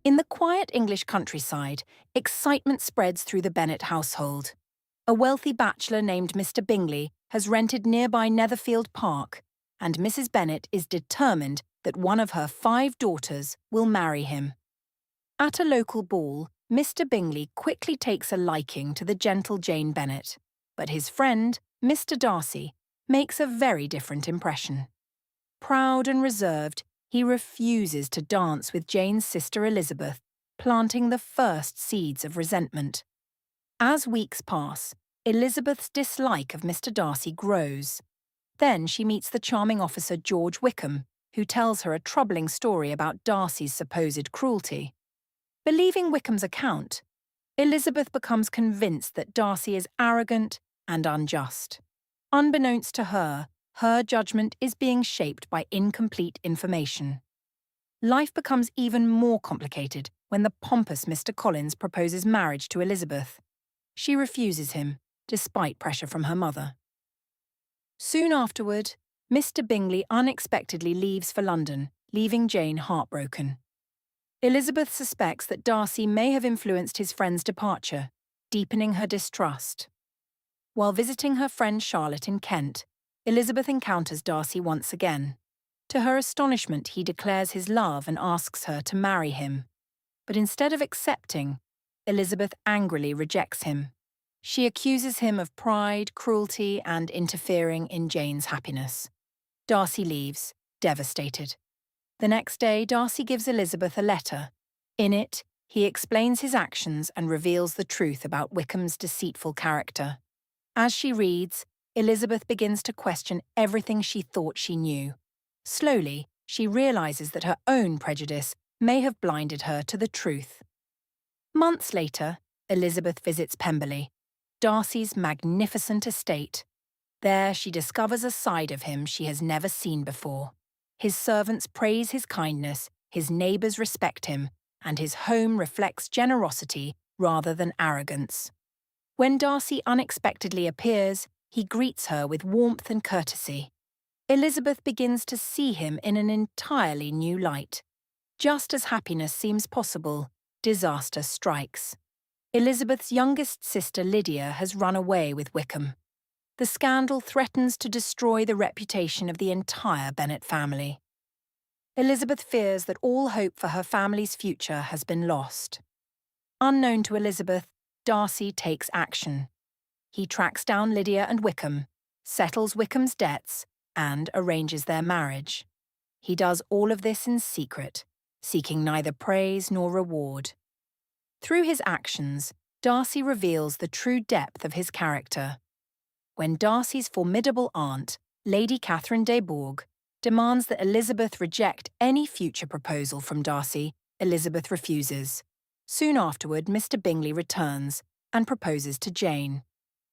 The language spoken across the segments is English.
In the quiet English countryside, excitement spreads through the Bennet household. A wealthy bachelor named Mr. Bingley has rented nearby Netherfield Park, and Mrs. Bennet is determined that one of her 5 daughters will marry him. At a local ball, Mr. Bingley quickly takes a liking to the gentle Jane Bennet, but his friend, Mr. Darcy, makes a very different impression. Proud and reserved, he refuses to dance with Jane's sister Elizabeth, planting the first seeds of resentment. As weeks pass, Elizabeth's dislike of Mr. Darcy grows. Then she meets the charming officer George Wickham, who tells her a troubling story about Darcy's supposed cruelty. Believing Wickham's account, Elizabeth becomes convinced that Darcy is arrogant and unjust. Unbeknownst to her, her judgment is being shaped by incomplete information. Life becomes even more complicated when the pompous Mr. Collins proposes marriage to Elizabeth. She refuses him, despite pressure from her mother. Soon afterward, Mr. Bingley unexpectedly leaves for London, leaving Jane heartbroken. Elizabeth suspects that Darcy may have influenced his friend's departure, deepening her distrust. While visiting her friend Charlotte in Kent, Elizabeth encounters Darcy once again. To her astonishment, he declares his love and asks her to marry him. But instead of accepting, Elizabeth angrily rejects him. She accuses him of pride, cruelty, and interfering in Jane's happiness. Darcy leaves, devastated. The next day, Darcy gives Elizabeth a letter. In it, he explains his actions and reveals the truth about Wickham's deceitful character. As she reads, Elizabeth begins to question everything she thought she knew. Slowly, she realizes that her own prejudice may have blinded her to the truth. Months later, Elizabeth visits Pemberley, Darcy's magnificent estate. There she discovers a side of him she has never seen before. His servants praise his kindness, his neighbours respect him, and his home reflects generosity rather than arrogance. When Darcy unexpectedly appears, he greets her with warmth and courtesy. Elizabeth begins to see him in an entirely new light. Just as happiness seems possible, disaster strikes. Elizabeth's youngest sister Lydia has run away with Wickham. The scandal threatens to destroy the reputation of the entire Bennet family. Elizabeth fears that all hope for her family's future has been lost. Unknown to Elizabeth, Darcy takes action. He tracks down Lydia and Wickham, settles Wickham's debts, and arranges their marriage. He does all of this in secret, seeking neither praise nor reward. Through his actions, Darcy reveals the true depth of his character. When Darcy's formidable aunt, Lady Catherine de Bourgh, demands that Elizabeth reject any future proposal from Darcy, Elizabeth refuses. Soon afterward, Mr. Bingley returns and proposes to Jane.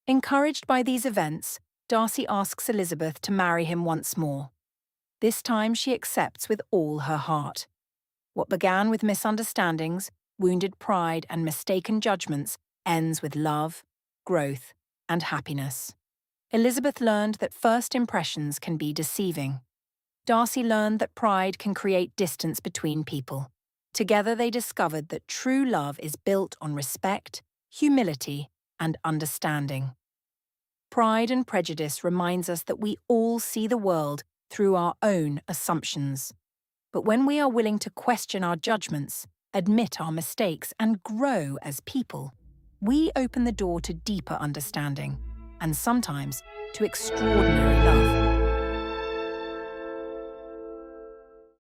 Encouraged by these events, Darcy asks Elizabeth to marry him once more. This time she accepts with all her heart. What began with misunderstandings, wounded pride, and mistaken judgments ends with love, growth, and happiness. Elizabeth learned that first impressions can be deceiving. Darcy learned that pride can create distance between people. Together they discovered that true love is built on respect, humility, and understanding. Pride and Prejudice reminds us that we all see the world through our own assumptions. But when we are willing to question our judgments, admit our mistakes, and grow as people, we open the door to deeper understanding, and sometimes to extraordinary love.